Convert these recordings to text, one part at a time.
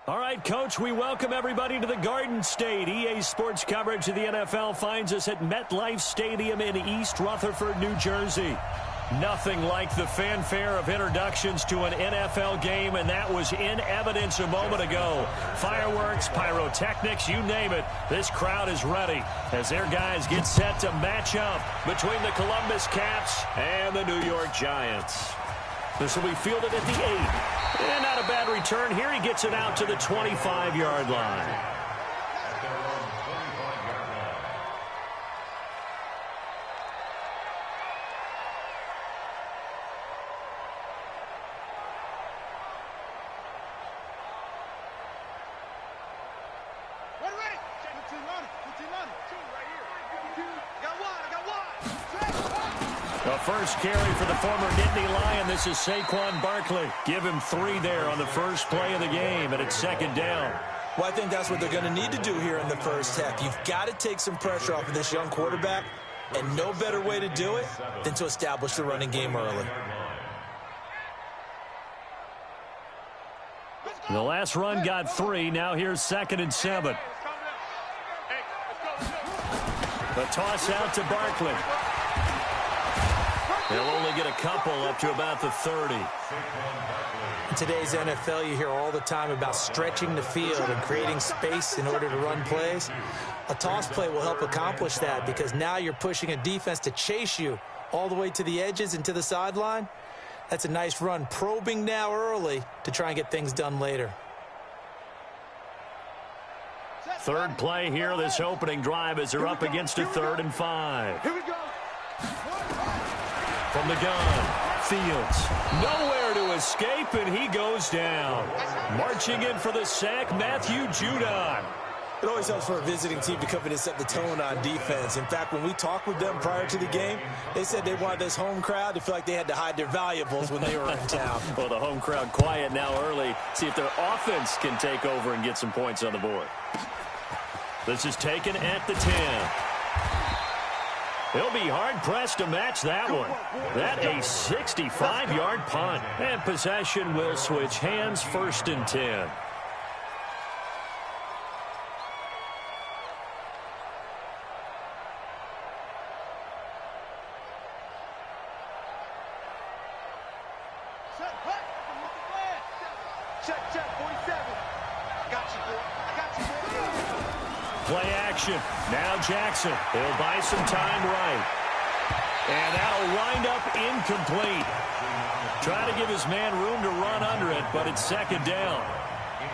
All right, Coach, we welcome everybody to the Garden State. EA Sports coverage of the NFL finds us at MetLife Stadium in East Rutherford, New Jersey. Nothing like the fanfare of introductions to an NFL game, and that was in evidence a moment ago. Fireworks, pyrotechnics, you name it. This crowd is ready as their guys get set to match up between the Columbus Caps and the New York Giants. This will be fielded at the 8. And not a bad return. Here he gets it out to the 25-yard line. First carry for the former Nittany Lion. This is Saquon Barkley. Give him 3 there on the first play of the game, and it's second down. Well, I think that's what they're going to need to do here in the first half. You've got to take some pressure off of this young quarterback, and no better way to do it than to establish the running game early. The last run got 3. Now here's 2nd and 7. The toss out to Barkley. They'll only get a couple up to about the 30. In today's NFL, you hear all the time about stretching the field and creating space in order to run plays. A toss play will help accomplish that because now you're pushing a defense to chase you all the way to the edges and to the sideline. That's a nice run, probing now early to try and get things done later. Third play here, this opening drive as they're up against a 3rd and 5. Here we go. From the gun, Fields. Nowhere to escape, and he goes down. Marching in for the sack, Matthew Judon. It always helps for a visiting team to come in and set the tone on defense. In fact, when we talked with them prior to the game, they said they wanted this home crowd to feel like they had to hide their valuables when they were in town. Well, the home crowd quiet now early. See if their offense can take over and get some points on the board. This is taken at the 10. They'll be hard-pressed to match that one. That a 65-yard punt. And possession will switch hands, 1st and 10. Play action. Now Jackson. He'll buy some time right. And that'll wind up incomplete. Try to give his man room to run under it, but it's 2nd down.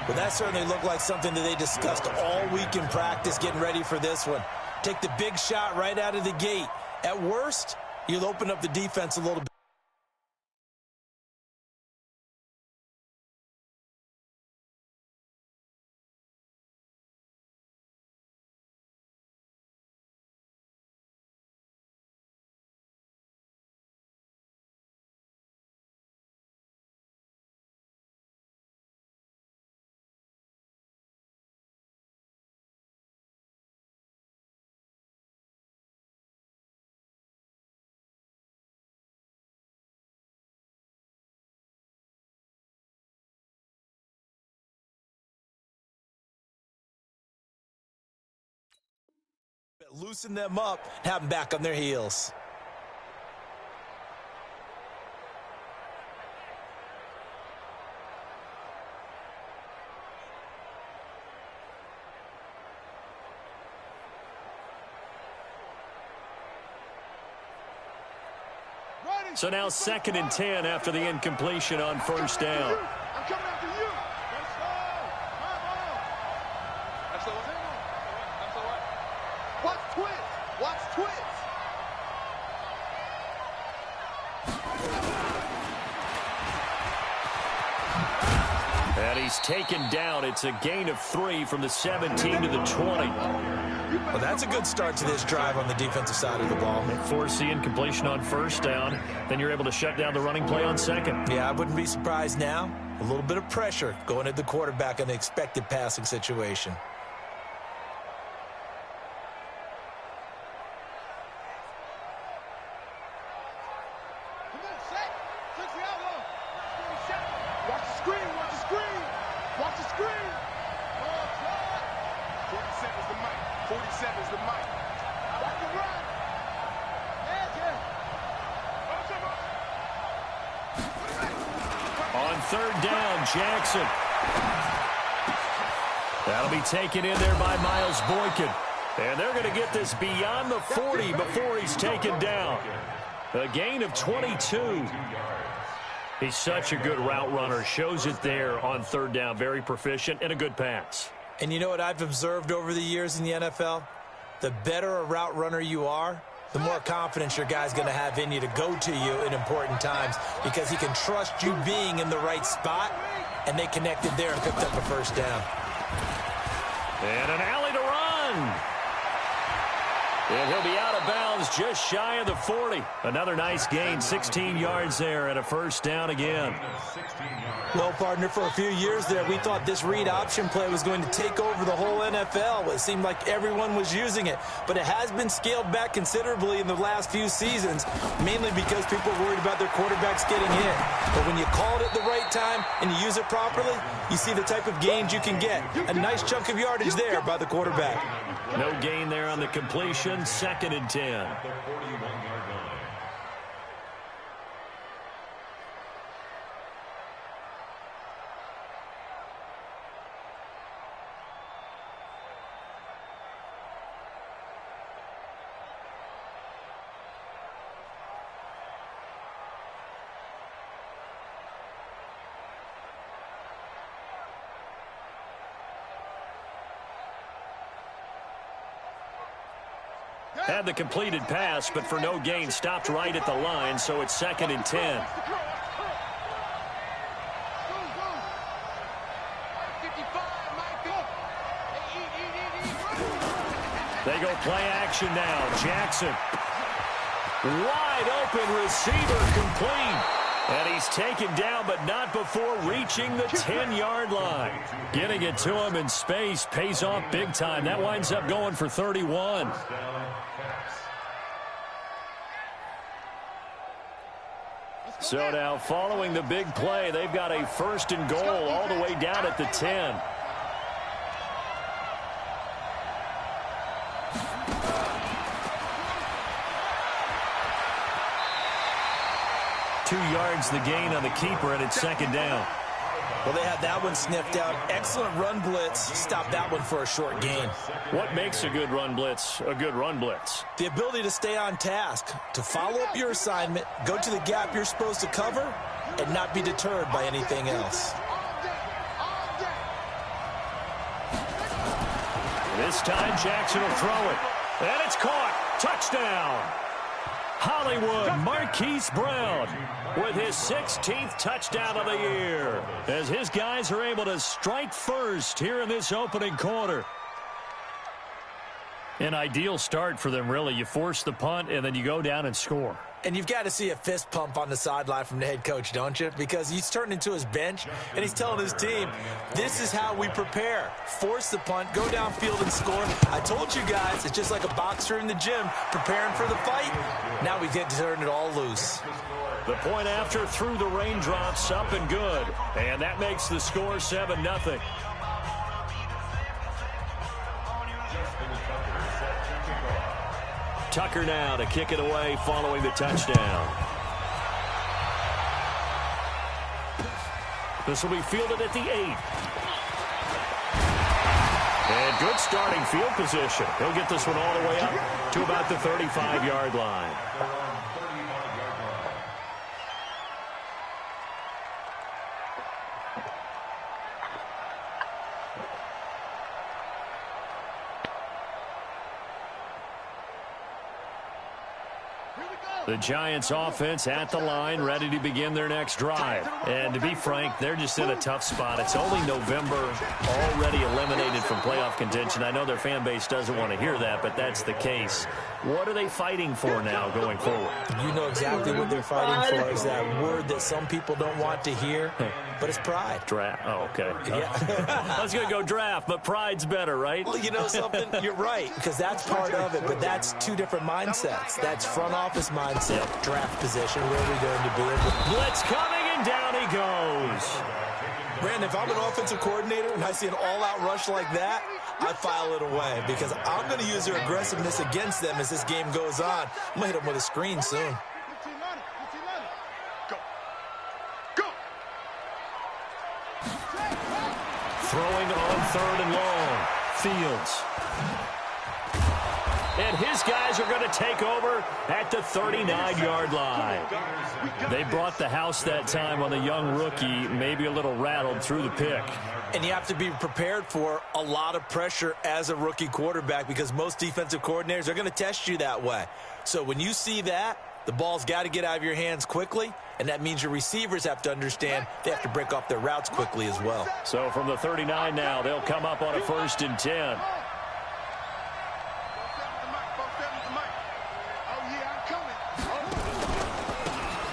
Well, that certainly looked like something that they discussed all week in practice, getting ready for this one. Take the big shot right out of the gate. At worst, you'll open up the defense a little bit. Loosen them up, have them back on their heels. So now 2nd and 10 after the incompletion on 1st down. I'm coming after you. Let's go. That's the one. That's the one. Watch twins. Watch twins. And he's taken down. It's a gain of 3 from the 17 to the 20. Well, that's a good start to this drive on the defensive side of the ball. They force the incompletion on 1st down. Then you're able to shut down the running play on 2nd. Yeah, I wouldn't be surprised now. A little bit of pressure going at the quarterback in the expected passing situation. Watch the screen. Watch the screen. Watch the screen. 47's the mic. Got to run. On third down, Jackson. That'll be taken in there by Miles Boykin. And they're going to get this beyond the 40 before he's taken down. A gain of 22. He's such a good route runner. Shows it there on third down. Very proficient and a good pass. And you know what I've observed over the years in the NFL? The better a route runner you are, the more confidence your guy's going to have in you to go to you in important times because he can trust you being in the right spot, and they connected there and picked up a first down. And an alley to run. And he'll be out of bounds just shy of the 40. Another nice gain, 16 yards there and a first down again. Well, partner, for a few years there, we thought this read option play was going to take over the whole NFL. It seemed like everyone was using it, but it has been scaled back considerably in the last few seasons, mainly because people are worried about their quarterbacks getting hit. But when you call it at the right time and you use it properly, you see the type of gains you can get. A nice chunk of yardage there by the quarterback. No gain there on the completion. 2nd and 10. Had the completed pass, but for no gain, stopped right at the line, so it's 2nd and 10. They go play action now. Jackson. Wide open receiver complete. And he's taken down, but not before reaching the 10-yard line. Getting it to him in space pays off big time. That winds up going for 31. So now following the big play, they've got a 1st and goal all the way down at the 10. Yards the gain on the keeper, and it's 2nd down. Well, they had that one sniffed out. Excellent run blitz. Stop that one for a short gain. What makes a good run blitz a good run blitz? The ability to stay on task, to follow up your assignment, go to the gap you're supposed to cover, and not be deterred by anything else. This time, Jackson will throw it. And it's caught. Touchdown. Hollywood Marquise Brown with his 16th touchdown of the year as his guys are able to strike first here in this opening quarter. An ideal start for them, really. You force the punt, and then you go down and score. And you've got to see a fist pump on the sideline from the head coach, don't you? Because he's turned into his bench, and he's telling his team, this is how we prepare. Force the punt, go downfield and score. I told you guys, it's just like a boxer in the gym preparing for the fight. Now we get to turn it all loose. The point after through the raindrops, up and good. And that makes the score 7-0. Tucker now to kick it away following the touchdown. This will be fielded at the 8. And good starting field position. He'll get this one all the way up to about the 35-yard line. The Giants offense at the line, ready to begin their next drive. And to be frank, they're just in a tough spot. It's only November, already eliminated from playoff contention. I know their fan base doesn't want to hear that, but that's the case. What are they fighting for now going forward? You know exactly what they're fighting for. Is that word that some people don't want to hear, but it's pride. Draft. Oh, okay. Yeah. I was going to go draft, but pride's better, right? Well, you know something? You're right, because that's part of it, but that's two different mindsets. That's front office mindset, draft position, where are we going to be? Blitz coming, and down he goes. Brandon, if I'm an offensive coordinator and I see an all-out rush like that, I file it away because I'm going to use their aggressiveness against them as this game goes on. I'm going to hit them with a screen soon. Throwing on 3rd and long. Fields. And his guys are going to take over at the 39-yard line. They brought the house that time on the young rookie, maybe a little rattled through the pick. And you have to be prepared for a lot of pressure as a rookie quarterback because most defensive coordinators are going to test you that way. So when you see that, the ball's got to get out of your hands quickly, and that means your receivers have to understand they have to break off their routes quickly as well. So from the 39 now, they'll come up on a 1st and 10.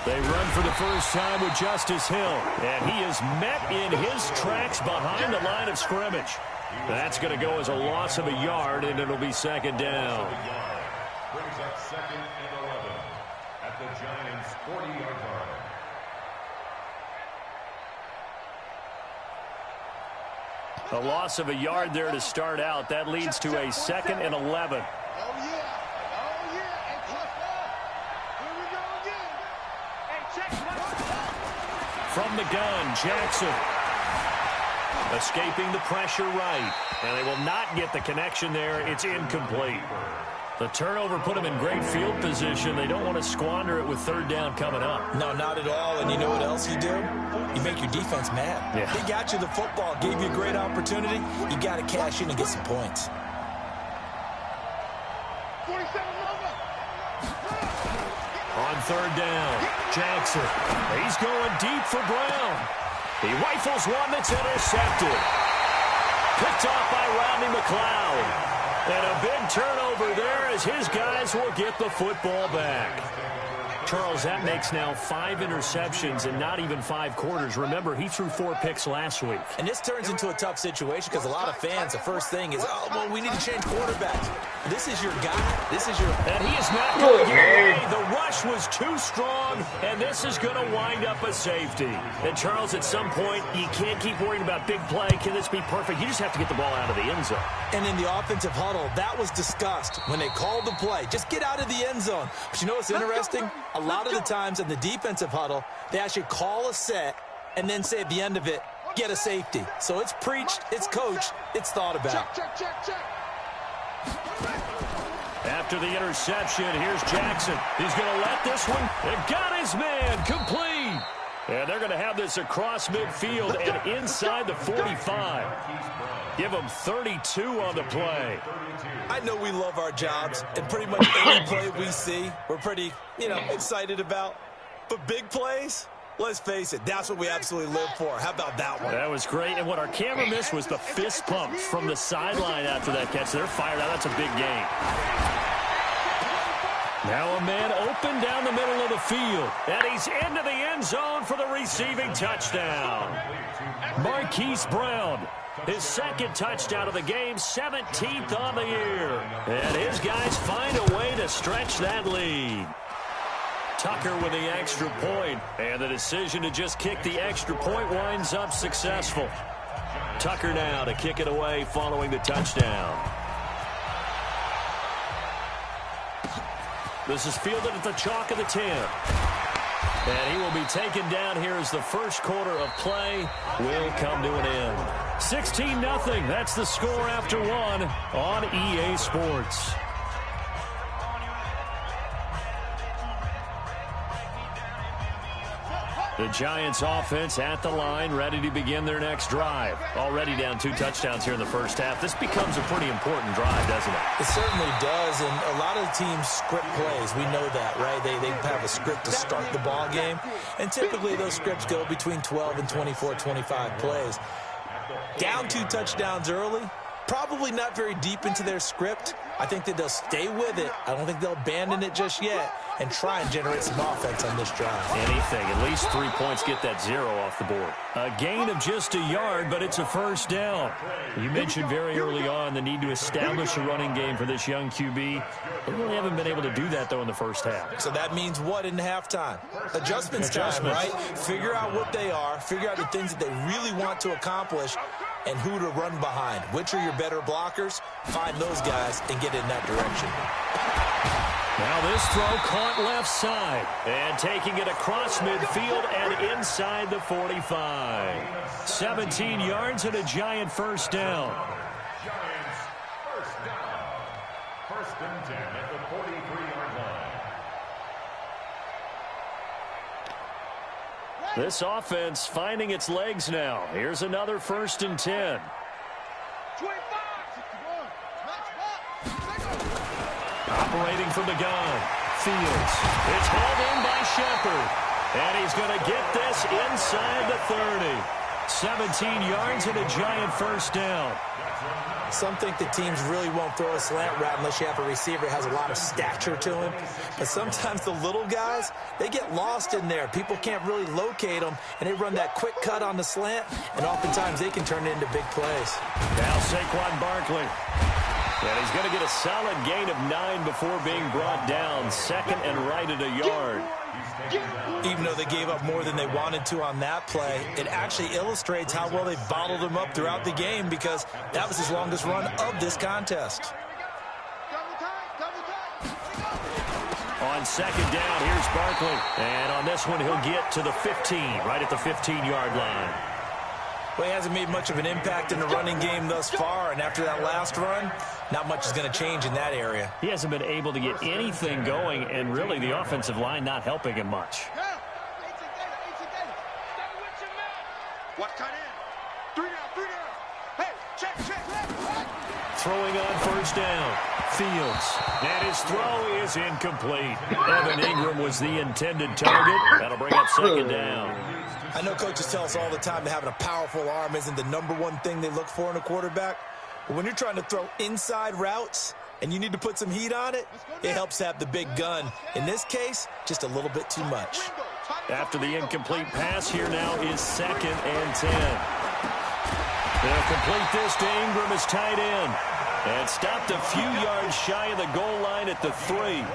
They run for the first time with Justice Hill, and he is met in his tracks behind the line of scrimmage. That's going to go as a loss of a yard, and it'll be 2nd down. Brings up 2nd and 11 at the Giants' 40-yard line. A loss of a yard there to start out. That leads to a 2nd and 11. From the gun, Jackson. Escaping the pressure right. And they will not get the connection there. It's incomplete. The turnover put them in great field position. They don't want to squander it with 3rd down coming up. No, not at all. And you know what else you do? You make your defense mad. Yeah. They got you the football, gave you a great opportunity. You got to cash in and get some points. 47 On 3rd down, Jackson. He's going deep for Brown. He rifles one that's intercepted. Picked off by Rodney McLeod. And a big turnover there as his guys will get the football back. Charles, that makes now 5 interceptions in not even 5 quarters. Remember, he threw 4 picks last week. And this turns into a tough situation because a lot of fans, the first thing is, oh, well, we need to change quarterbacks. This is your guy. This is your... And he is not going to get away. The rush was too strong, and this is going to wind up a safety. And, Charles, at some point, you can't keep worrying about big play. Can this be perfect? You just have to get the ball out of the end zone. And in the offensive huddle, that was discussed when they called the play. Just get out of the end zone. But you know what's interesting? A lot of the times in the defensive huddle, they actually call a set and then say at the end of it, get a safety. So it's preached, it's coached, it's thought about. Check. After the interception, here's Jackson. He's going to let this one. They've got his man complete. And they're going to have this across midfield and inside the 45. Give them 32 on the play. I know we love our jobs, and pretty much any play we see, we're pretty, excited about. But big plays, let's face it, that's what we absolutely live for. How about that one? That was great. And what our camera missed was the fist pump from the sideline after that catch. They're fired out. That's a big gain. Now a man open down the middle of the field. And he's into the end zone for the receiving touchdown. Marquise Brown. His 2nd touchdown of the game, 17th on the year. And his guys find a way to stretch that lead. Tucker with the extra point, and the decision to just kick the extra point winds up successful. Tucker now to kick it away following the touchdown. This is fielded at the chalk of the 10. And he will be taken down here as the first quarter of play will come to an end. 16-0. That's the score after 1 on EA Sports. The Giants offense at the line, ready to begin their next drive. Already down 2 touchdowns here in the first half. This becomes a pretty important drive, doesn't it? It certainly does, and a lot of the teams script plays. We know that, right? They have a script to start the ball game, and typically those scripts go between 12 and 24, 25 plays. Down 2 touchdowns early, probably not very deep into their script. I think that they'll stay with it. I don't think they'll abandon it just yet and try and generate some offense on this drive. Anything. At least 3 points get that 0 off the board. A gain of just a yard, but it's a first down. You mentioned very early on the need to establish a running game for this young QB. They really haven't been able to do that, though, in the first half. So that means what in halftime? Adjustments time, right? Figure out what they are. Figure out the things that they really want to accomplish and who to run behind. Which are your better blockers? Find those guys and get in that direction. Now this throw caught left side. And taking it across midfield and inside the 45. 17 yards and a Giant first down. Giants first down. First and 10 at the 43-yard line. This offense finding its legs now. Here's another first and 10. Operating from the gun. Fields. It's hauled in by Shepard. And he's going to get this inside the 30. 17 yards and a Giant first down. Some think the teams really won't throw a slant route unless you have a receiver that has a lot of stature to him. But sometimes the little guys, they get lost in there. People can't really locate them, and they run that quick cut on the slant, and oftentimes they can turn it into big plays. Now Saquon Barkley. And he's going to get a solid gain of 9 before being brought down. Second and right at a yard. Even though they gave up more than they wanted to on that play, it actually illustrates how well they bottled him up throughout the game because that was his longest run of this contest. On second down, here's Barkley. And on this one, he'll get to the 15, right at the 15-yard line. Well, he hasn't made much of an impact in the running game thus far, and after that last run, not much is going to change in that area. He hasn't been able to get anything going, and really the offensive line not helping him much. Throwing on first down. Fields. And his throw is incomplete. Evan Ingram was the intended target. That'll bring up second down. I know coaches tell us all the time that having a powerful arm isn't the #1 thing they look for in a quarterback. But when you're trying to throw inside routes and you need to put some heat on it, it helps to have the big gun. In this case, just a little bit too much. After the incomplete pass, here now is second and 10. They'll complete this to Ingram as tight end. And stopped a few yards shy of the goal line at the 3.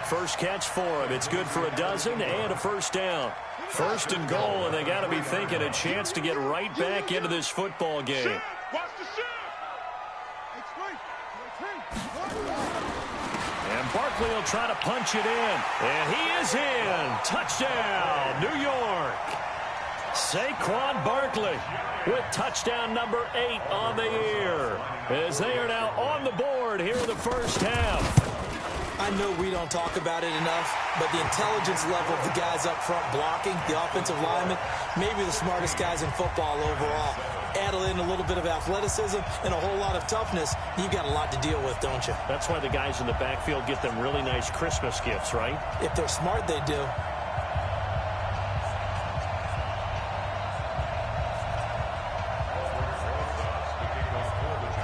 First catch for him. It's good for a dozen and a first down. First and goal, and they got to be thinking a chance to get right back into this football game. And Barkley will try to punch it in. And he is in. Touchdown, New York. Saquon Barkley with touchdown number 8 on the year, as they are now on the board here in the first half. I know we don't talk about it enough, but the intelligence level of the guys up front blocking, the offensive linemen, maybe the smartest guys in football overall. Add in a little bit of athleticism and a whole lot of toughness, you've got a lot to deal with, don't you? That's why the guys in the backfield get them really nice Christmas gifts, right? If they're smart, they do.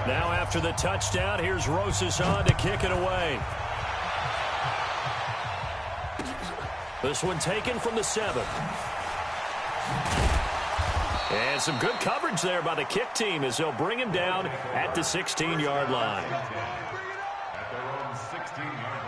Now after the touchdown, here's Rosas on to kick it away. This one taken from the 7. And some good coverage there by the kick team as they'll bring him down at the 16-yard line. At their own 16-yard line.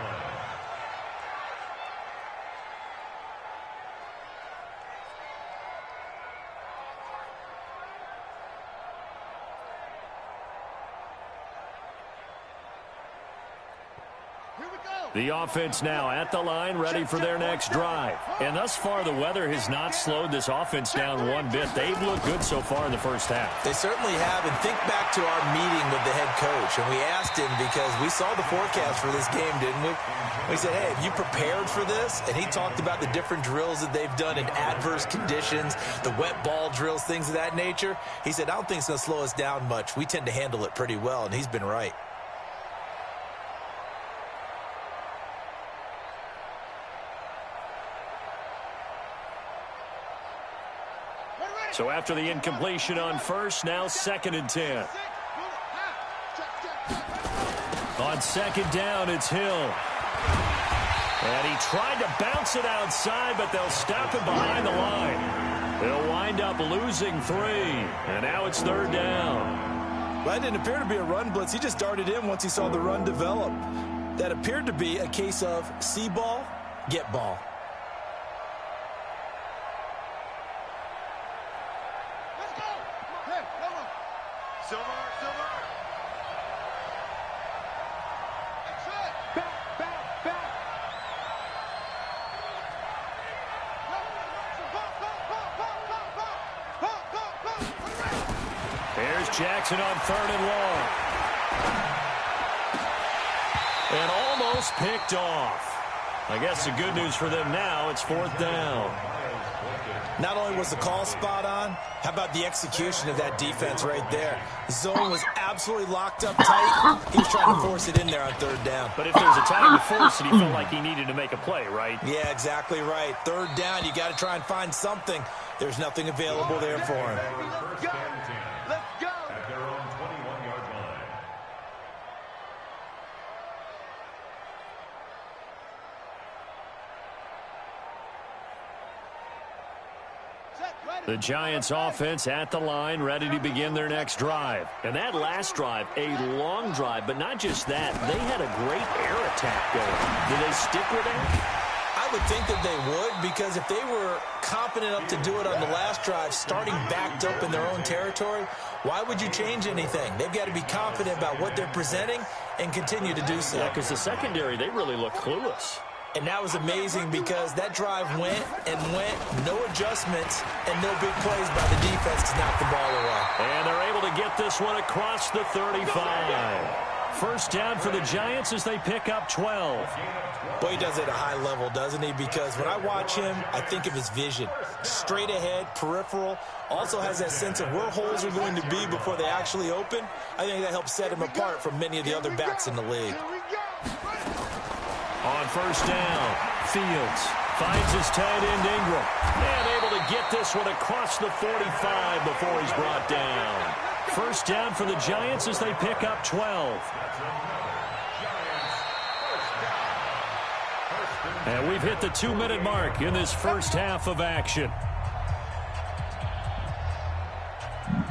The offense now at the line, ready for their next drive. And thus far, the weather has not slowed this offense down one bit. They've looked good so far in the first half. They certainly have. And think back to our meeting with the head coach. And we asked him because we saw the forecast for this game, didn't we? We said, hey, have you prepared for this? And he talked about the different drills that they've done in adverse conditions, the wet ball drills, things of that nature. He said, I don't think it's going to slow us down much. We tend to handle it pretty well, and he's been right. So after the incompletion on first, now second and 10. On second down, it's Hill. And he tried to bounce it outside, but they'll stop him behind the line. They'll wind up losing 3. And now it's third down. Well, that didn't appear to be a run blitz. He just darted in once he saw the run develop. That appeared to be a case of see ball, get ball. Let's go. Hey, come on. Silver. Back. Here's Jackson on 3rd and long. And almost picked off. I guess the good news for them now, it's 4th down. Not only was the call spot on, how about the execution of that defense right there? The zone was absolutely locked up tight. He was trying to force it in there on 3rd down. But if there's a time to force it, he felt like he needed to make a play, right? Yeah, exactly right. 3rd down, you got to try and find something. There's nothing available there for him. Let's go. At their own 21-yard line. The Giants offense at the line, ready to begin their next drive. And that last drive, a long drive, but not just that. They had a great air attack going. Do they stick with that? I would think that they would, because if they were confident enough to do it on the last drive, starting backed up in their own territory, why would you change anything? They've got to be confident about what they're presenting and continue to do so. Yeah, because the secondary, they really look clueless. And that was amazing because that drive went, no adjustments, and no big plays by the defense to knock the ball away. And they're able to get this one across the 35. First down for the Giants as they pick up 12. Boy, he does it at a high level, doesn't he? Because when I watch him, I think of his vision. Straight ahead, peripheral. Also has that sense of where holes are going to be before they actually open. I think that helps set him apart from many of the other backs in the league. On first down, Fields finds his tight end Ingram. And able to get this one across the 45 before he's brought down. First down for the Giants as they pick up 12. And we've hit the 2-minute mark in this first half of action.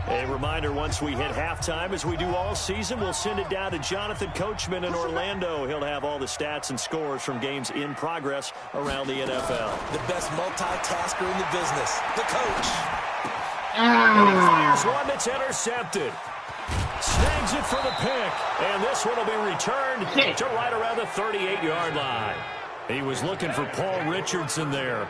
A reminder, once we hit halftime, as we do all season, we'll send it down to Jonathan Coachman in Orlando. He'll have all the stats and scores from games in progress around the NFL. The best multitasker in the business, the coach. And he fires one that's intercepted. Snags it for the pick. And this one will be returned to right around the 38-yard line. He was looking for Paul Richardson there.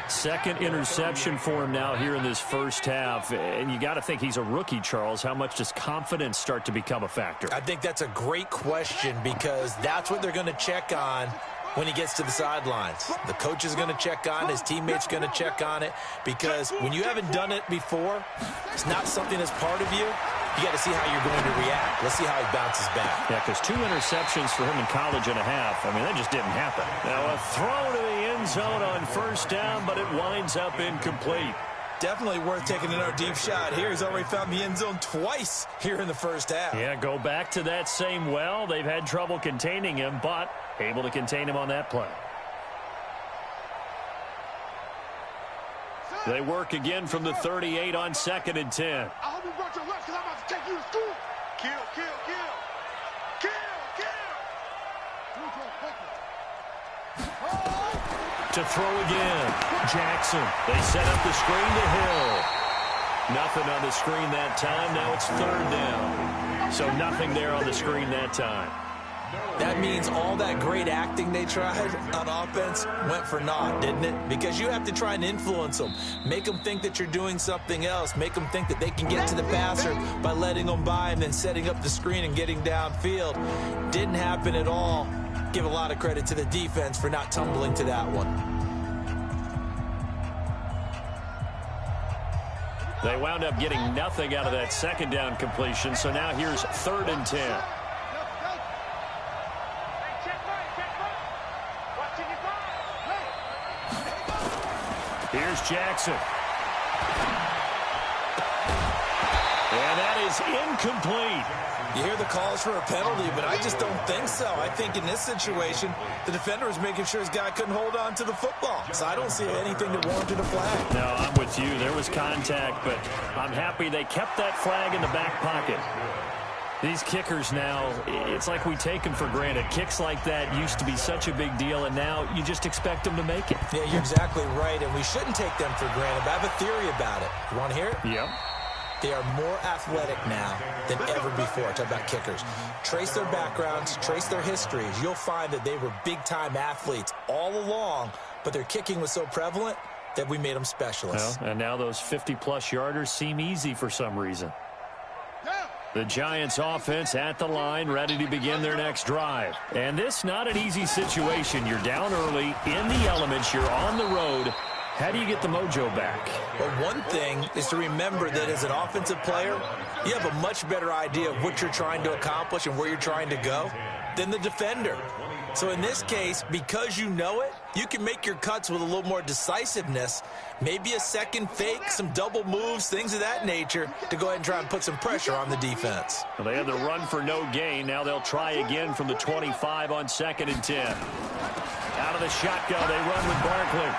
Second interception for him now here in this first half. And you got to think he's a rookie, Charles. How much does confidence start to become a factor? I think that's a great question because that's what they're going to check on when he gets to the sidelines. The coach is going to check on, his teammates going to check on it, because when you haven't done it before, it's not something that's part of you. You got to see how you're going to react. Let's see how he bounces back. Yeah, because 2 interceptions for him in college and a half. I mean, that just didn't happen. Now, a throw to the end zone on first down, but it winds up incomplete. Definitely worth taking another deep shot here. He's already found the end zone twice here in the first half. Yeah, go back to that same well. They've had trouble containing him, but able to contain him on that play. They work again from the 38 on 2nd and 10. I hope you brought your lunch because I'm about to take you to school. Kill. To throw again. Jackson. They set up the screen to Hill. Nothing on the screen that time. Now it's 3rd down. So nothing there on the screen that time. That means all that great acting they tried on offense went for naught, didn't it? Because you have to try and influence them. Make them think that you're doing something else. Make them think that they can get to the passer by letting them by and then setting up the screen and getting downfield. Didn't happen at all. Give a lot of credit to the defense for not tumbling to that one. They wound up getting nothing out of that 2nd down completion, so now here's 3rd and 10. Here's Jackson. And that is incomplete. You hear the calls for a penalty, but I just don't think so. I think in this situation, the defender was making sure his guy couldn't hold on to the football. So I don't see anything that warranted a flag. No, I'm with you. There was contact, but I'm happy they kept that flag in the back pocket. These kickers now, it's like we take them for granted. Kicks like that used to be such a big deal, and now you just expect them to make it. Yeah, you're exactly right, and we shouldn't take them for granted. But I have a theory about it. You want to hear it? Yep. They are more athletic now than ever before. Talk about kickers. Trace their backgrounds, trace their histories. You'll find that they were big-time athletes all along, but their kicking was so prevalent that we made them specialists. Well, and now those 50-plus yarders seem easy for some reason. The Giants offense at the line, ready to begin their next drive. And this not an easy situation. You're down early, in the elements, you're on the road. How do you get the mojo back? Well, one thing is to remember that as an offensive player, you have a much better idea of what you're trying to accomplish and where you're trying to go than the defender. So in this case, because you know it, you can make your cuts with a little more decisiveness, maybe a second fake, some double moves, things of that nature, to go ahead and try and put some pressure on the defense. Well, they had the run for no gain. Now they'll try again from the 25 on 2nd and 10. Out of the shotgun, they run with Barkley.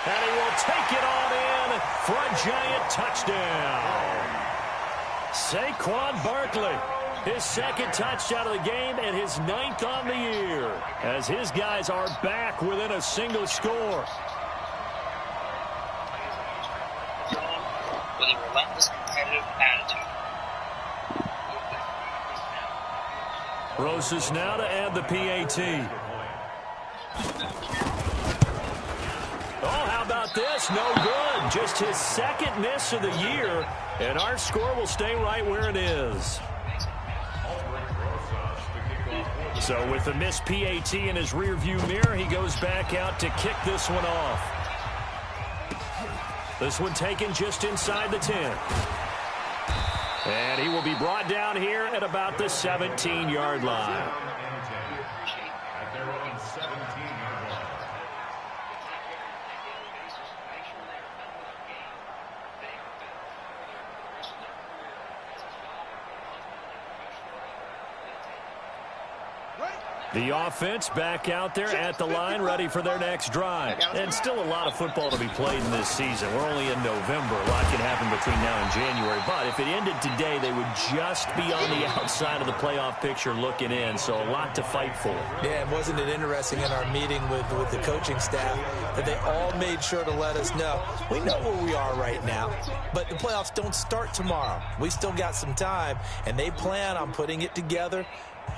And he will take it on in for a Giant touchdown. Saquon Barkley, his 2nd touchdown of the game and his 9th on the year, as his guys are back within a single score. With a relentless competitive attitude. Rosas now to add the PAT. Oh, how about this? No good. Just his 2nd miss of the year, and our score will stay right where it is. So with the missed PAT in his rearview mirror, he goes back out to kick this one off. This one taken just inside the 10. And he will be brought down here at about the 17-yard line. At their own 17-yard line. The offense back out there at the line, ready for their next drive. And still a lot of football to be played in this season. We're only in November. A lot can happen between now and January. But if it ended today, they would just be on the outside of the playoff picture looking in. So a lot to fight for. Yeah, and wasn't it interesting in our meeting with the coaching staff that they all made sure to let us know, we know where we are right now, but the playoffs don't start tomorrow. We still got some time, and they plan on putting it together,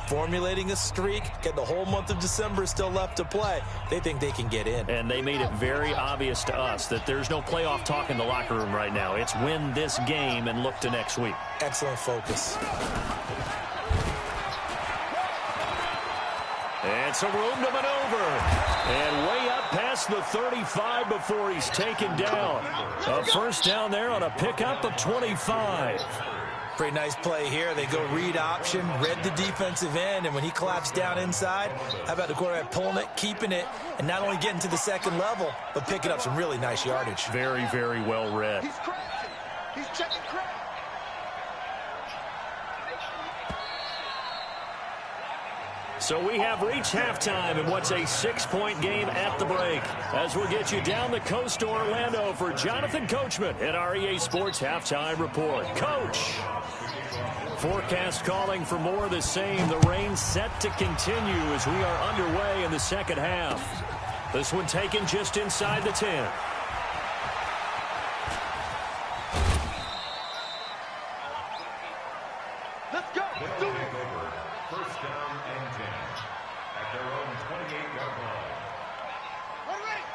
formulating a streak, getting the whole month of December still left to play. They think they can get in. And they made it very obvious to us that there's no playoff talk in the locker room right now. It's win this game and look to next week. Excellent focus. And some room to maneuver. And way up past the 35 before he's taken down. A first down there on a pickup of 25. Pretty nice play here. They go read option, read the defensive end, and when he collapsed down inside, how about the quarterback pulling it, keeping it, and not only getting to the 2nd level, but picking up some really nice yardage. Very, very well read. He's crashing. He's checking crash. So we have reached halftime in what's a 6-point game at the break. As we'll get you down the coast to Orlando for Jonathan Coachman at our EA Sports Halftime Report. Coach! Forecast calling for more of the same. The rain set to continue as we are underway in the 2nd half. This one taken just inside the 10. Let's go. Let's do it. First down and 10. At their own 28-yard line.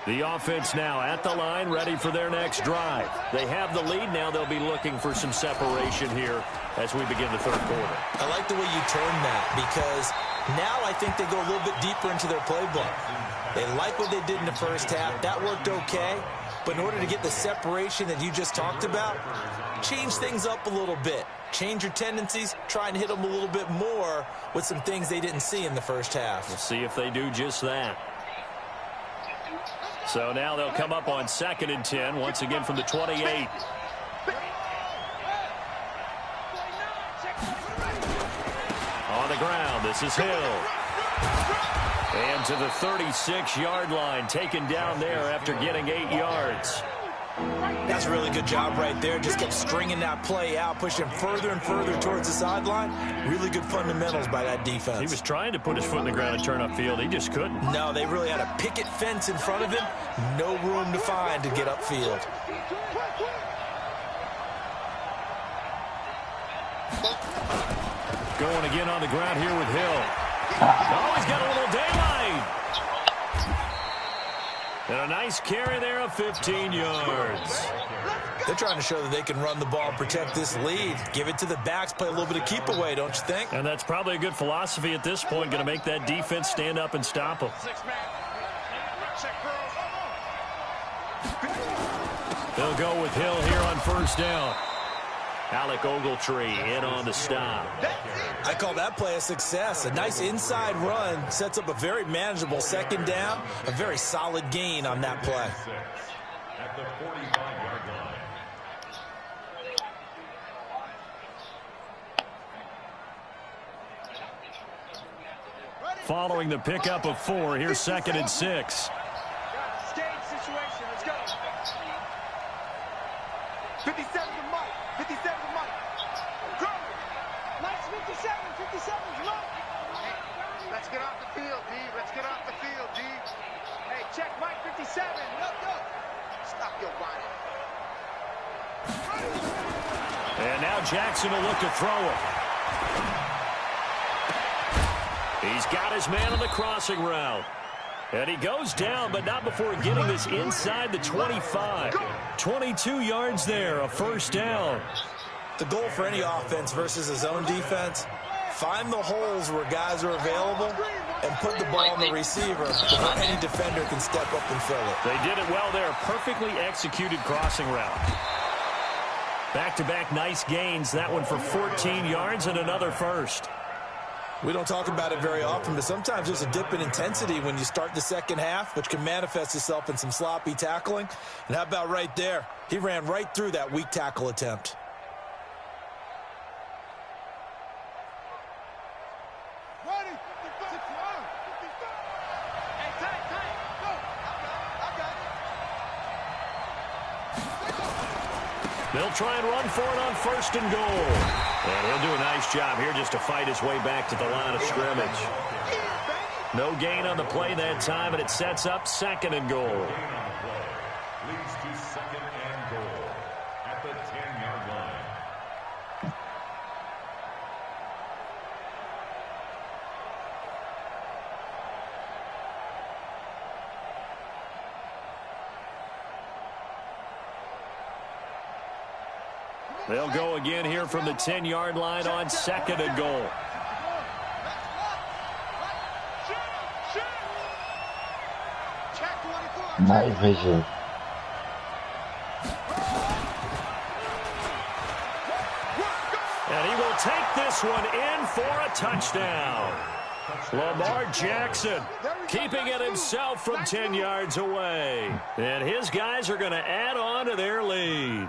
The offense now at the line, ready for their next drive. They have the lead. Now they'll be looking for some separation here as we begin the 3rd quarter. I like the way you turn that, because now I think they go a little bit deeper into their playbook. They like what they did in the first half. That worked okay. But in order to get the separation that you just talked about, change things up a little bit. Change your tendencies, try and hit them a little bit more with some things they didn't see in the first half. We'll see if they do just that. So now they'll come up on 2nd and 10, once again from the 28. On the ground, this is Hill. And to the 36-yard line, taken down there after getting 8 yards. That's a really good job right there. Just kept stringing that play out, pushing further and further towards the sideline. Really good fundamentals by that defense. He was trying to put his foot in the ground and turn upfield. He just couldn't. No, they really had a picket fence in front of him. No room to find to get upfield. Going again on the ground here with Hill. Oh, he's got a little daylight. And a nice carry there of 15 yards. They're trying to show that they can run the ball and protect this lead. Give it to the backs, play a little bit of keep away, don't you think? And that's probably a good philosophy at this point, going to make that defense stand up and stop them. They'll go with Hill here on 1st down. Alec Ogletree in on the stop. I call that play a success. A nice inside run sets up a very manageable 2nd down. A very solid gain on that play. At the 45-yard line. Following the pickup of 4, here's 2nd and 6. Stage situation. Let's go. 57 to Mike. 57 to Mike. Go. Nice 57. 57's Mike. Let's get off the field, D. Let's get off the field, D. Hey, check Mike 57. Let's go. Stop your body. And now Jackson will look to throw it. He's got his man on the crossing route. And he goes down, but not before getting this inside the 25. 22 yards there, a 1st down. The goal for any offense versus a zone defense, find the holes where guys are available and put the ball on the receiver before any defender can step up and fill it. They did it well there. Perfectly executed crossing route. Back-to-back nice gains. That one for 14 yards and another 1st. We don't talk about it very often, but sometimes there's a dip in intensity when you start the 2nd half, which can manifest itself in some sloppy tackling. And how about right there? He ran right through that weak tackle attempt. They'll try and run for it on 1st and goal. And he'll do a nice job here just to fight his way back to the line of scrimmage. No gain on the play that time, and it sets up 2nd and goal. Leads to 2nd and goal at the 10-yard line. They'll go again here from the 10-yard line on 2nd and goal. Night vision. And he will take this one in for a touchdown. Lamar Jackson keeping it himself from 10 yards away. And his guys are going to add on to their lead.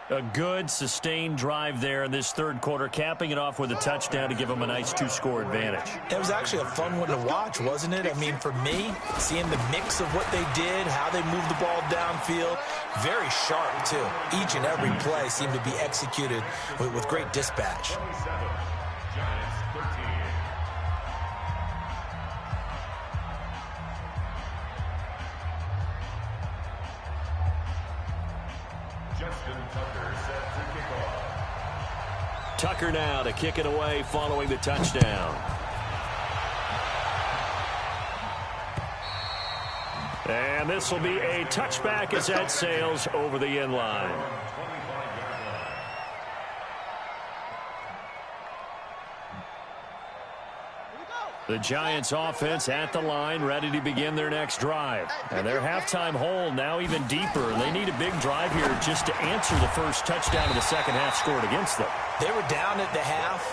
A good, sustained drive there in this 3rd quarter, capping it off with a touchdown to give them a nice 2-score advantage. It was actually a fun one to watch, wasn't it? I mean, for me, seeing the mix of what they did, how they moved the ball downfield, very sharp, too. Each and every play seemed to be executed with great dispatch. 27, Giants 13. Justin Tucker set to kick off. Tucker now to kick it away following the touchdown. And this will be a touchback as that sails over the end line. The Giants offense at the line, ready to begin their next drive. And their halftime hole now even deeper. They need a big drive here just to answer the first touchdown of the 2nd half scored against them. They were down at the half.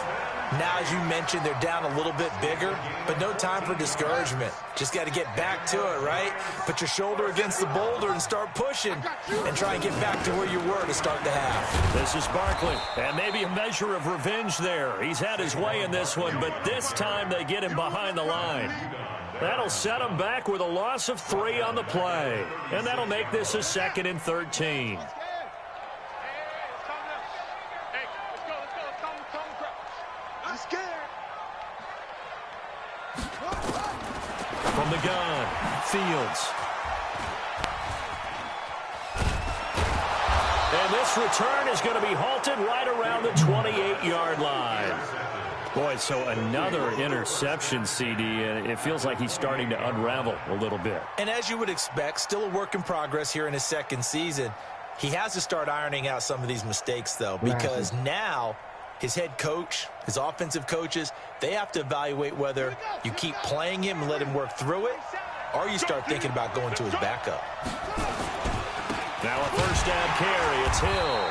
Now, as you mentioned, they're down a little bit bigger, but no time for discouragement. Just got to get back to it, right? Put your shoulder against the boulder and start pushing and try and get back to where you were to start the half. This is Barkley, and maybe a measure of revenge there. He's had his way in this one, but this time they get him behind the line. That'll set him back with a loss of 3 on the play, and that'll make this a 2nd and 13. From the gun, Fields. And this return is going to be halted right around the 28-yard line. Boy, so another interception, CD, and it feels like he's starting to unravel a little bit. And as you would expect, still a work in progress here in his 2nd season. He has to start ironing out some of these mistakes, though, because now his head coach, his offensive coaches, they have to evaluate whether you keep playing him and let him work through it, or you start thinking about going to his backup. Now a first down carry. It's Hill.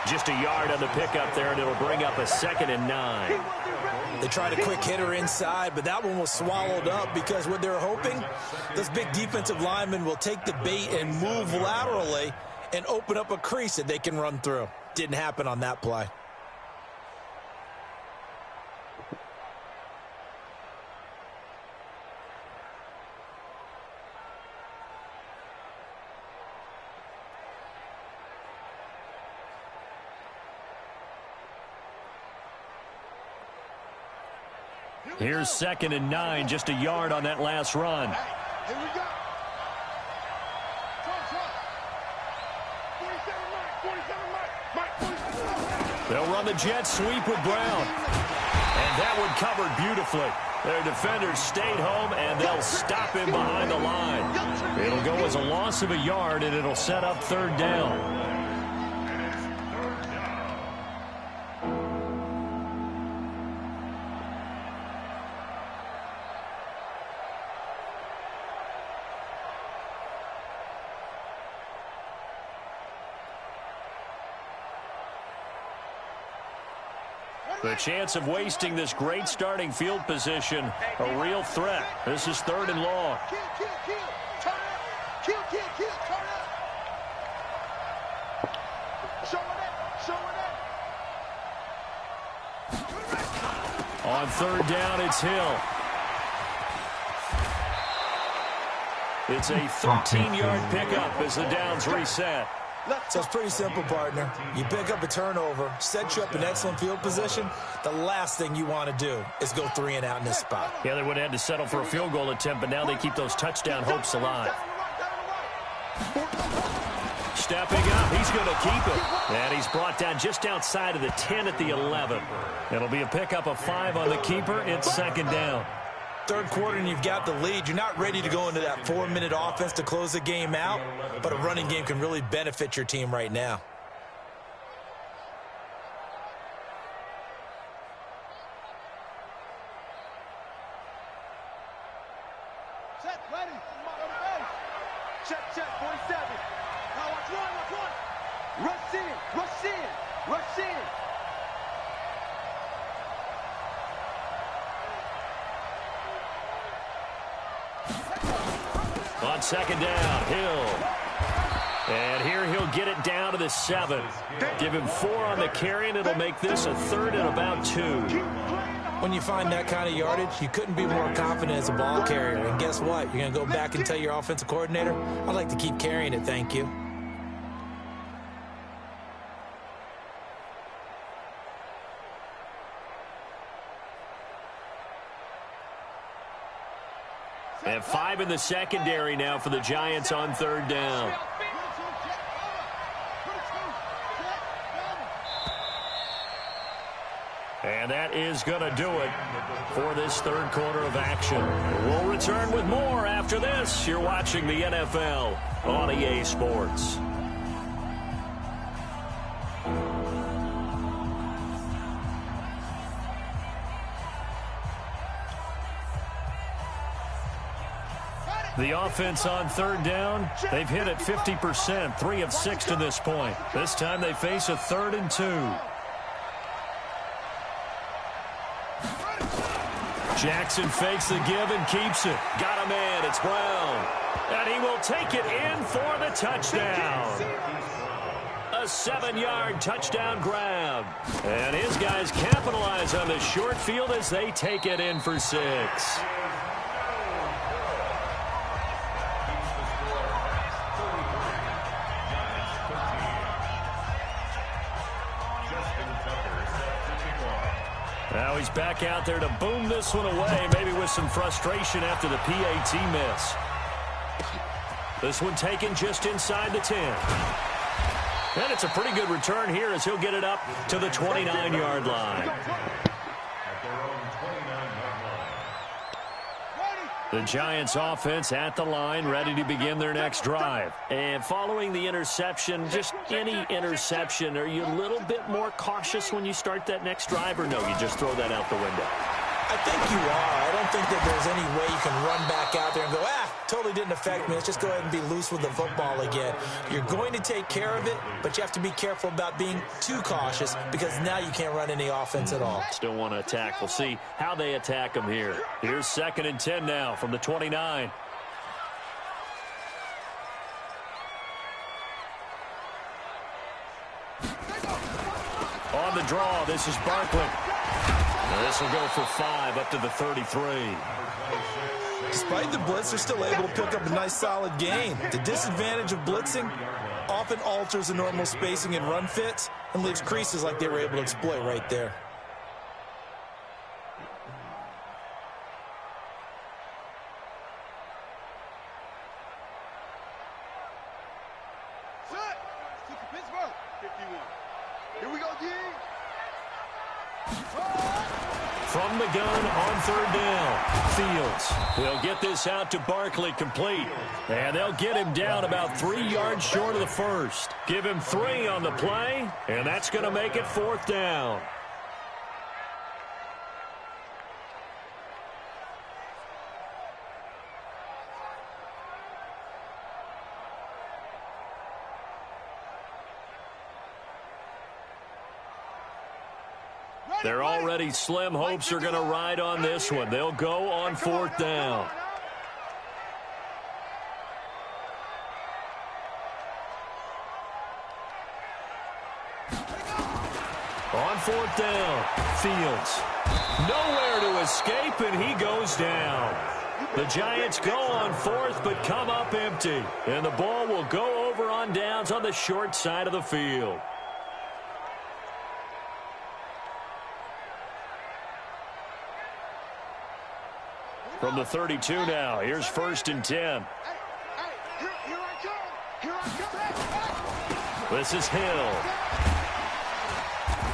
Just a yard on the pickup there, and it'll bring up a 2nd and 9. They tried a quick hitter inside, but that one was swallowed up because what they're hoping, those big defensive linemen will take the bait and move laterally and open up a crease that they can run through. Didn't happen on that play. Here's 2nd and 9, just a yard on that last run. Here we go. They'll run the jet sweep with Brown. And that one covered beautifully. Their defenders stayed home, and they'll stop him behind the line. It'll go as a loss of a yard, and it'll set up 3rd down. The chance of wasting this great starting field position, a real threat. This is 3rd and long. Kill, turn up. Kill, turn up. Show it. On 3rd down, it's Hill. It's a 13-yard pickup as the downs reset. So it's pretty simple, partner. You pick up a turnover, set you up in excellent field position. The last thing you want to do is go 3 and out in this spot. Yeah, they would have had to settle for a field goal attempt, but now they keep those touchdown hopes alive. Stepping up, he's going to keep it. And he's brought down just outside of the 10 at the 11. It'll be a pickup of 5 on the keeper. It's 2nd down. 3rd quarter and you've got the lead. You're not ready to go into that 4-minute offense to close the game out, but a running game can really benefit your team right now. Set, ready. Check, 47. Now watch one. Rush in. On 2nd down, Hill. And here he'll get it down to the 7. Give him 4 on the carry, and it'll make this a 3rd and about 2. When you find that kind of yardage, you couldn't be more confident as a ball carrier. And guess what? You're going to go back and tell your offensive coordinator, I'd like to keep carrying it, thank you. And 5 in the secondary now for the Giants on 3rd down. And that is going to do it for this 3rd quarter of action. We'll return with more after this. You're watching the NFL on EA Sports. The offense on 3rd down, they've hit it 50%, 3 of 6 to this point. This time they face a 3rd and 2. Jackson fakes the give and keeps it. Got a man. It's Brown. And he will take it in for the touchdown. A 7-yard touchdown grab. And his guys capitalize on the short field as they take it in for 6. Now he's back out there to boom this one away, maybe with some frustration after the PAT miss. This one taken just inside the 10. And it's a pretty good return here as he'll get it up to the 29-yard line. The Giants offense at the line, ready to begin their next drive. And following the interception, just any interception, are you a little bit more cautious when you start that next drive, or no, you just throw that out the window? I think you are. I don't think that there's any way you can run back out there and go, totally didn't affect me. Let's just go ahead and be loose with the football again. You're going to take care of it, but you have to be careful about being too cautious because now you can't run any offense at all. Still want to attack. We'll see how they attack them here. Here's 2nd and 10 now from the 29. On the draw, this is Barkley. This will go for 5 up to the 33. Despite the blitz, they're still able to pick up a nice solid gain. The disadvantage of blitzing often alters the normal spacing and run fits and leaves creases like they were able to exploit right there. From the gun on 3rd down, Fields. They'll get this out to Barkley complete. And they'll get him down about 3 yards short of the first. Give him 3 on the play, and that's going to make it 4th down. Their already slim hopes are going to ride on this one. They'll go on 4th down. On 4th down, Fields. Nowhere to escape, and he goes down. The Giants go on 4th, but come up empty. And the ball will go over on downs on the short side of the field. From the 32 now, here's 1st and 10. This is Hill.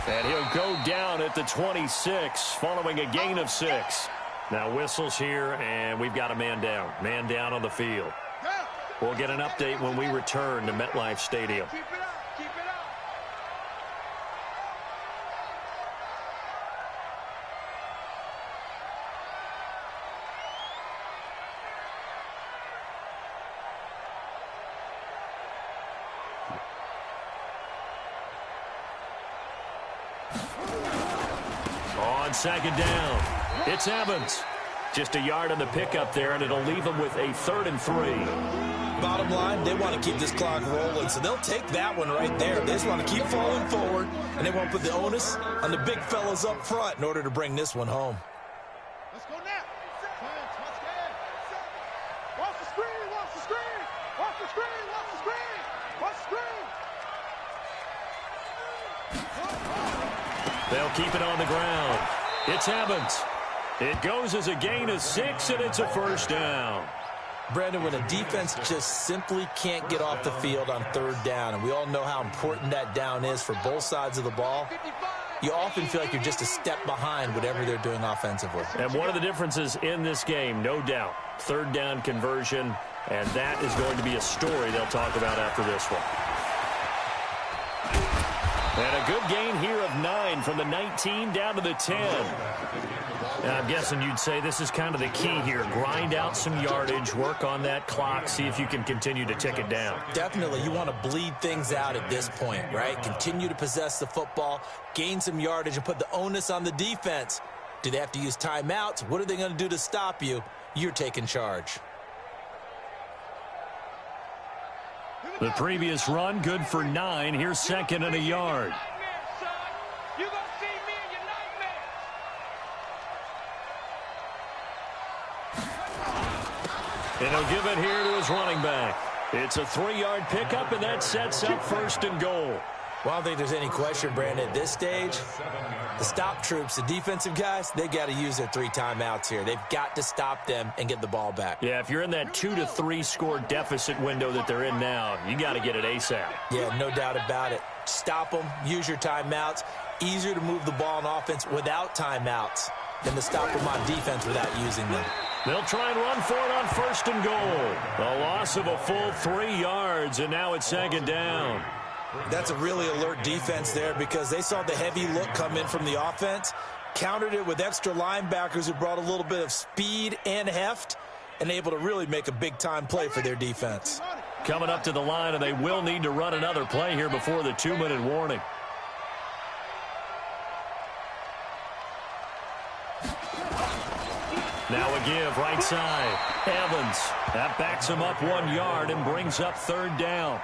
And he'll go down at the 26, following a gain of 6. Now whistles here, and we've got a man down. Man down on the field. We'll get an update when we return to MetLife Stadium. On 2nd down, it's Evans. Just a yard on the pickup there, and it'll leave them with a 3rd and 3. Bottom line, they want to keep this clock rolling, so they'll take that one right there. They just want to keep falling forward, and they want to put the onus on the big fellas up front in order to bring this one home. Let's go now. Watch the screen, watch the screen. Watch the screen, watch the screen. Watch the screen. They'll keep it on the ground. It's Evans. It goes as a gain of 6, and it's a 1st down. Brandon, when a defense just simply can't get off the field on 3rd down, and we all know how important that down is for both sides of the ball, you often feel like you're just a step behind whatever they're doing offensively. And one of the differences in this game, no doubt, 3rd down conversion, and that is going to be a story they'll talk about after this one. And a good gain here of 9 from the 19 down to the 10. And I'm guessing you'd say this is kind of the key here. Grind out some yardage, work on that clock, see if you can continue to tick it down. Definitely. You want to bleed things out at this point, right? Continue to possess the football, gain some yardage, and put the onus on the defense Do they have to use timeouts? What are they going to do to stop you? You're taking charge. The previous run, good for 9. Here's second and a yard. And he'll give it here to his running back. It's a 3-yard pickup, and that sets up first and goal. Well, I don't think there's any question, Brandon, at this stage, the stop troops, the defensive guys, they got to use their 3 timeouts here. They've got to stop them and get the ball back. Yeah, if you're in that 2 to 3 score deficit window that they're in now, you got to get it ASAP. Yeah, no doubt about it. Stop them, use your timeouts. Easier to move the ball on offense without timeouts than to stop them on defense without using them. They'll try and run for it on first and goal. A loss of a full 3 yards, and now it's second down. That's a really alert defense there because they saw the heavy look come in from the offense, countered it with extra linebackers who brought a little bit of speed and heft, and able to really make a big-time play for their defense. Coming up to the line, and they will need to run another play here before the 2-minute warning. Now a give, right side. Evans. That backs him up 1 yard and brings up third down.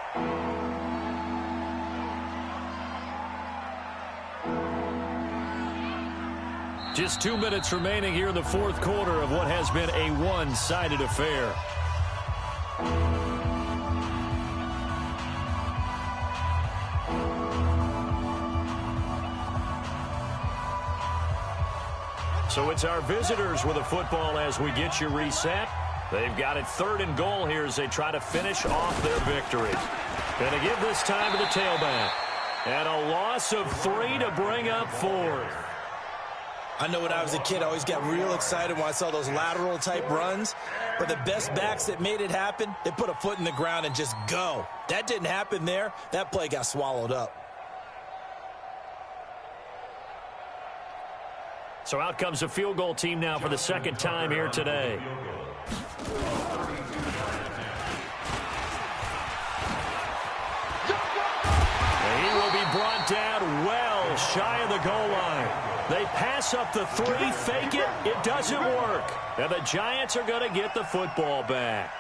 Just 2 minutes remaining here in the fourth quarter of what has been a one-sided affair. So it's our visitors with a football as we get you reset. They've got it third and goal here as they try to finish off their victory. Going to give this time to the tailback. And a loss of 3 to bring up fourth. I know when I was a kid, I always got real excited when I saw those lateral-type runs. But the best backs that made it happen, they put a foot in the ground and just go. That didn't happen there. That play got swallowed up. So out comes a field goal team now for the second time here today. He will be brought down well shy of the goal line. They pass up the 3, fake it, it doesn't work. And the Giants are going to get the football back.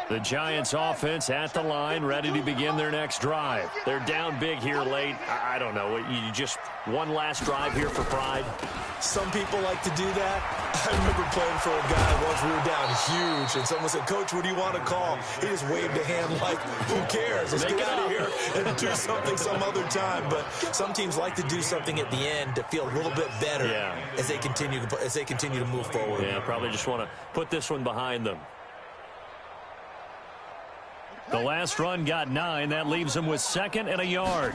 The Giants offense at the line, ready to begin their next drive. They're down big here late. I don't know. You just one last drive here for pride? Some people like to do that. I remember playing for a guy once we were down huge, and someone said, "Coach, what do you want to call?" He just waved a hand like, who cares? Let's get out of here and do something some other time. But some teams like to do something at the end to feel a little bit better as they continue to move forward. Yeah, probably just want to put this one behind them. The last run got 9. That leaves him with second and a yard.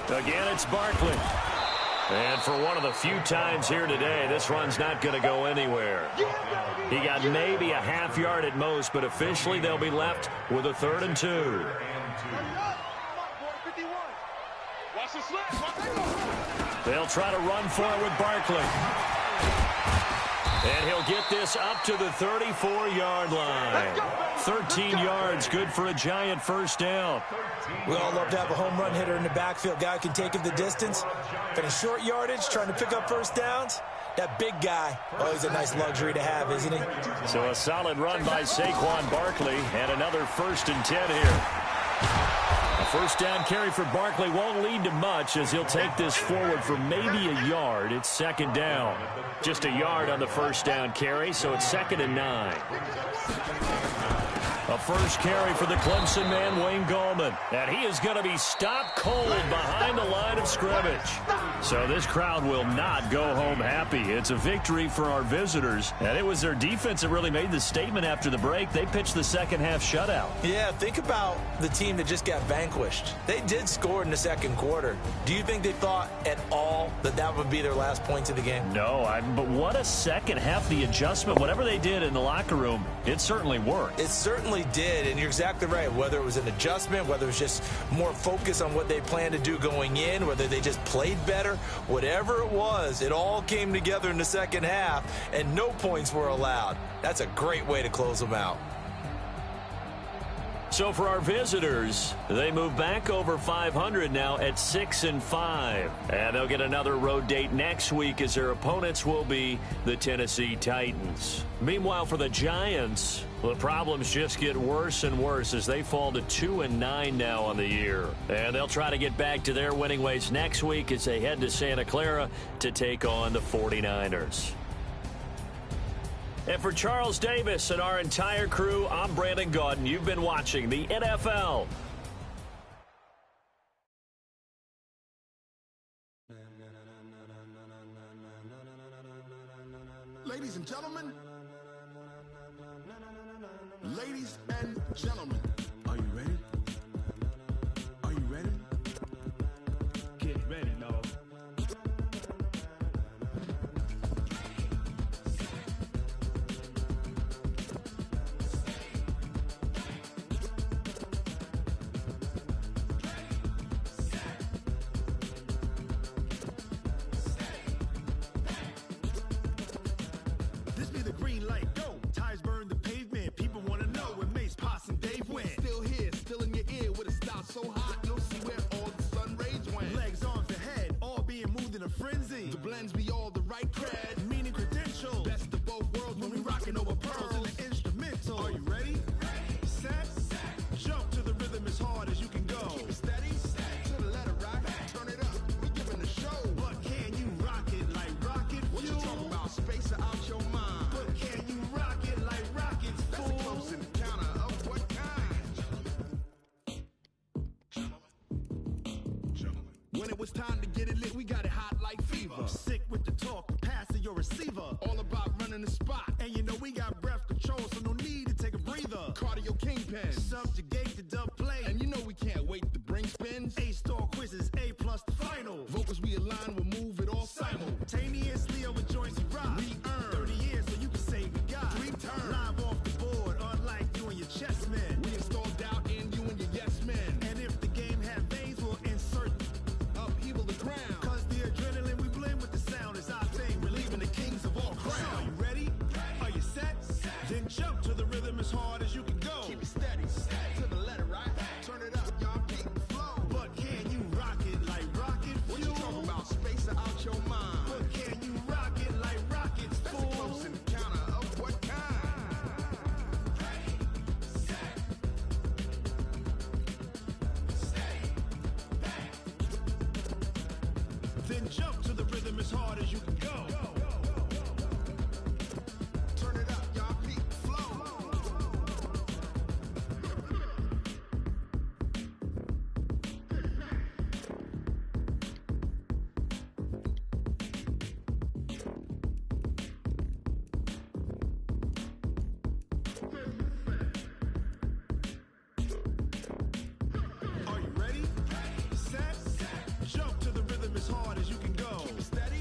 Again, it's Barkley. And for one of the few times here today, this run's not going to go anywhere. He got maybe a half yard at most, but officially they'll be left with a 3rd and 2. They'll try to run for it with Barkley. And he'll get this up to the 34-yard line. 13 yards, good for a Giant first down. We all love to have a home run hitter in the backfield. Guy can take it the distance. But in short yardage, trying to pick up first downs, that big guy, always a nice luxury to have, isn't he? So a solid run by Saquon Barkley, and another 1st and 10 here. A first down carry for Barkley won't lead to much as he'll take this forward for maybe a yard. It's 2nd down. Just a yard on the first down carry, so it's 2nd and 9. A first carry for the Clemson man, Wayne Gallman. And he is going to be stopped cold behind the line of scrimmage. So this crowd will not go home happy. It's a victory for our visitors. And it was their defense that really made the statement after the break. They pitched the second half shutout. Yeah, think about the team that just got vanquished. They did score in the second quarter. Do you think they thought at all that that would be their last points of the game? No, but what a second half. The adjustment, whatever they did in the locker room, it certainly worked. It certainly did, and you're exactly right. Whether it was an adjustment, whether it was just more focus on what they planned to do going in, whether they just played better, matter. Whatever it was, it all came together in the second half, and no points were allowed. That's a great way to close them out. So for our visitors, they move back over 500 now at 6-5. And they'll get another road date next week as their opponents will be the Tennessee Titans. Meanwhile, for the Giants, the problems just get worse and worse as they fall to 2-9 now on the year. And they'll try to get back to their winning ways next week as they head to Santa Clara to take on the 49ers. And for Charles Davis and our entire crew, I'm Brandon Gaudin. You've been watching the NFL. Ladies and gentlemen, are you ready? Are you ready? Get ready, no. This be the green light, go. Tires burn the pavement. People want to know where Mace, Potts, and Dave went. Still here, still in your ear with a style so hot, you'll see where all the sun rays went. Legs, arms, and head, all being moved in a frenzy. The blends be all the right cred, meaning credentials. Best of both worlds when we rockin' over pearls in the instrumental. Are you ready? Set, jump to the rhythm as hard as you can go. Keep it steady, to the letter right, turn it up, we giving the show. But can you rock it like rocket fuel? What you talking about, space or out your mind? But can you rock it like rockets, fool? That's a close encounter of what kind? When it was time to get it lit, we got it hot like fever. Sick with the talk, passing your receiver. All about running the spot. And you know we got breath control, so no need to take a breather. Cardio kingpin, subjugate the dub play. And you know we can't wait to bring spins. A-star quizzes, A+ the final. Vocals we align, we'll move it all simultaneously over joints we rock. We earn 30 years, so you can say we got 3 turns. Live off the board, unlike you and your chess men. We install doubt in you and your yes men. And if the game had veins, we'll insert upheaval the ground. Cause the adrenaline we blend with the sound is our thing, relieving the kings of all crowns. So are you ready? Are you set? Then jump to the rhythm as hard as you can go. Keep it steady, to the letter right. Turn it up, y'all keep the flow. But can you rock it like rocket fuel? What you talking about, space or out your mind? But can you rock it like rockets, fool? That's a close encounter of what kind? Then jump to the rhythm as hard as you can go. Turn it up, y'all keep the flow. Are you ready? Set, jump to the rhythm as hard as you can go. Keep it steady,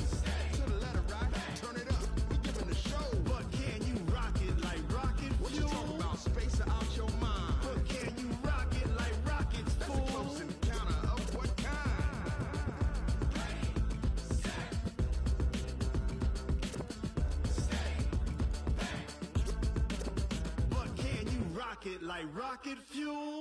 to the letter right. Turn it up, we giving the show. But can you rock it like rocket fuel? What you talking about, space or out your mind? But can you rock it like rockets, fool? That's a close encounter of what kind? But can you rock it like rocket fuel?